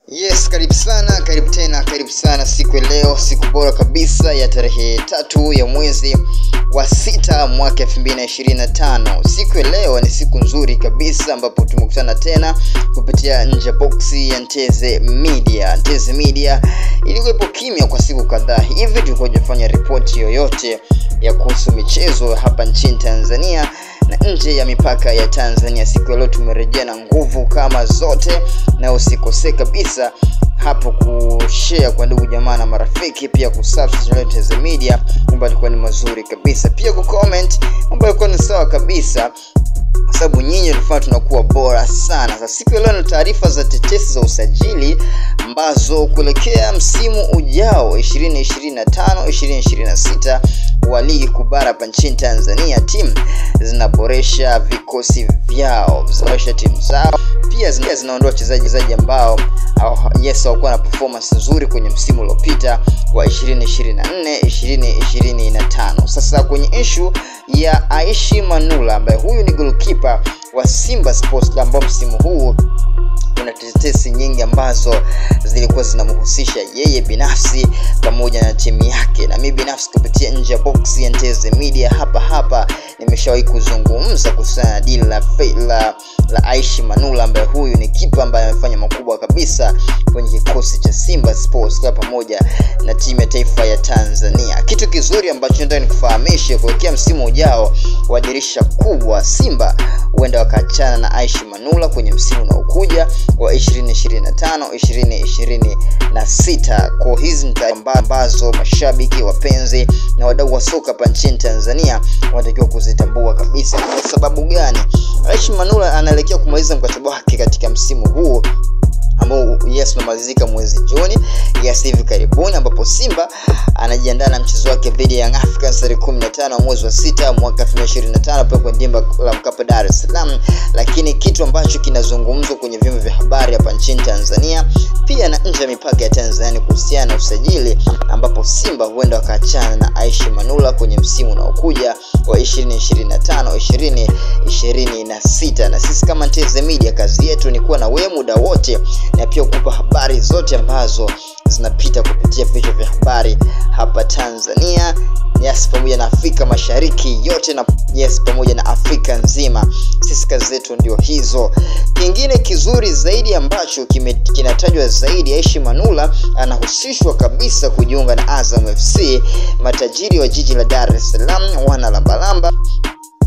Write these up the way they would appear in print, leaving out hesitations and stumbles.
Yes, karibu sana siku leo, siku bora kabisa ya tarehe 3 ya mwezi wa 6 mwaka 2025. Siku leo ni siku nzuri kabisa ambapo tumekutana tena kupitia nje box ya Nteze Media. Nteze Media ilikuwa kimya kwa siku kadhaa hivi, tulikuwa tunafanya ripoti yoyote ya kuhusu michezo hapa nchini Tanzania na nje ya mipaka ya Tanzania. Siku leo tumerejea na nguvu kama zote, na usikose kabisa hapo kushare kwa ndugu jamaa na marafiki, pia kusubscribe Nteze Media ambayo ilikuwa ni mazuri kabisa, pia kucomment ambayo ilikuwa ni sawa kabisa, sababu nyinyi tunafaa tunakuwa bora sana. Sasa siku leo na taarifa za tetesi za usajili ambazo kuelekea msimu ujao 2025-2026 wa ligi kubara hapa nchini Tanzania. Timu zinaboresha vikosi vyao, zinaboresha timu zao, pia zinaondoa wachezaji ambao hawakuwa na performance nzuri kwenye msimu uliopita wa 2024-2025. Sasa kwenye issue ya Aishi Manula ambaye huyu ni goalkeeper wa Simba Sports Club, ambao msimu huu kuna tetesi nyingi ambazo zilikuwa zinamhusisha yeye binafsi pamoja na timu yake, na mimi binafsi kupitia nje ya box ya Nteze Media hapa nimeshawahi kuzungumza kuhusiana na deal la Aishi Manula ambaye huyu ni kipa ambaye amefanya makubwa kabisa kwenye kikosi cha Simba Sports Club pamoja na timu ya taifa ya Tanzania. Kitu kizuri ambacho nataka nikufahamishe, kuelekea msimu ujao wa dirisha kubwa, Simba huenda wakaachana na Aishi Manula kwenye msimu unaokuja wa 2025-2026. Kwa hizi ambazo mashabiki, wapenzi na wadau wa soka hapa nchini Tanzania wanatakiwa kuzitambua kabisa. Kwa sababu gani? Aishi Manula anaelekea kumaliza mkataba wake katika msimu huu ambao unamalizika mwezi Juni hivi karibuni, ambapo Simba anajiandaa na mchezo wake dhidi ya Young Africans tarehe 15 mwezi wa 6 mwaka 2025 pale kwa dimba la Mkapa, Dar es Salaam. Lakini kitu ambacho kinazungumzwa kwenye vyombo vya habari hapa nchini Tanzania pia na nje ya mipaka ya Tanzania kuhusiana na usajili, ambapo Simba huenda wakaachana na Aishi Manula kwenye msimu unaokuja wa 2025-2026. Na sisi kama Nteze Media kazi yetu ni kuwa na wewe muda wote, na pia kukupa habari zote ambazo zinapita kupitia vichwa vya habari hapa Tanzania, yes, pamoja na Afrika Mashariki yote, na yes, pamoja na Afrika nzima. Sisi kazi zetu ndio hizo. Kingine kizuri zaidi ambacho kinatajwa zaidi, Aishi Manula anahusishwa kabisa kujiunga na Azam FC, matajiri wa jiji la Dar es Salaam, wana lambalamba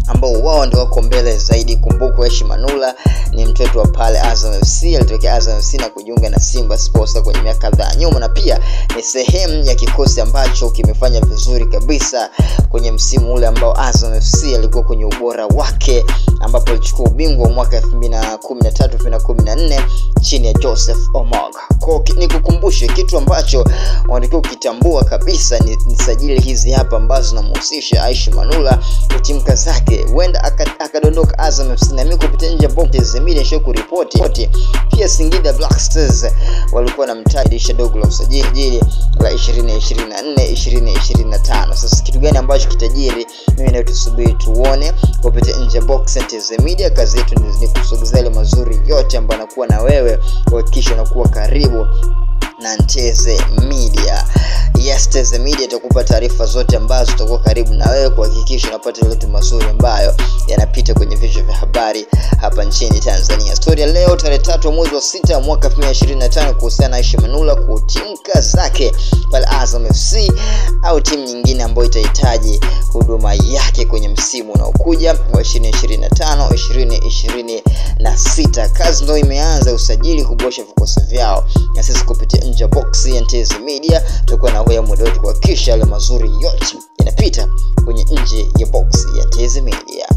ambao wao ndio wako mbele zaidi. Kumbuka Aishi Manula ni mtoto wa pale Azam FC, alitokea Azam FC na kujiunga na Simba Sports kwenye miaka kadhaa nyuma, na pia ni sehemu ya kikosi ambacho kimefanya vizuri kabisa kwenye msimu ule ambao Azam FC alikuwa kwenye ubora wake, ambapo alichukua ubingwa mwaka 2013-2014 chini ya Joseph Omoga. Kwa nikukumbushe kitu ambacho wanatakiwa kitambua kabisa ni sajili hizi hapa ambazo zinamhusisha Aishi Manula na timu zake. Huenda akadondoka Azam FC, na mimi kupitia nje box Nteze Media show kuripoti pia Singida Black Stars walikuwa na mtaji dogo la usajili la 2024-2025. Sasa kitu gani ambacho kitajiri, mimi na tusubiri tuone kupitia nje box Nteze Media. Kazi yetu ni kusogeza ile mazuri yote ambayo anakuwa na wewe, kuhakikisha unakuwa karibu na Nteze Media. Yes, Nteze Media itakupa taarifa zote ambazo tutakuwa karibu na wewe, kuhakikisha unapata yote mazuri ambayo yanapita kwenye vichwa vya habari hapa nchini Tanzania. Story leo tarehe 3 mwezi wa 6 mwaka 2025 kuhusiana na Aishi Manula kutimka zake pale Azam FC au timu nyingine ambayo itahitaji huduma yake kwenye msimu unaokuja wa 2025-2026. Kazi ndio imeanza, usajili, kuboresha vikosi vyao, na sisi kupitia nje box ya Nteze Media tutakuwa na wewe muda wote kuhakikisha yale mazuri yote yanapita kwenye nje ya box ya Nteze Media.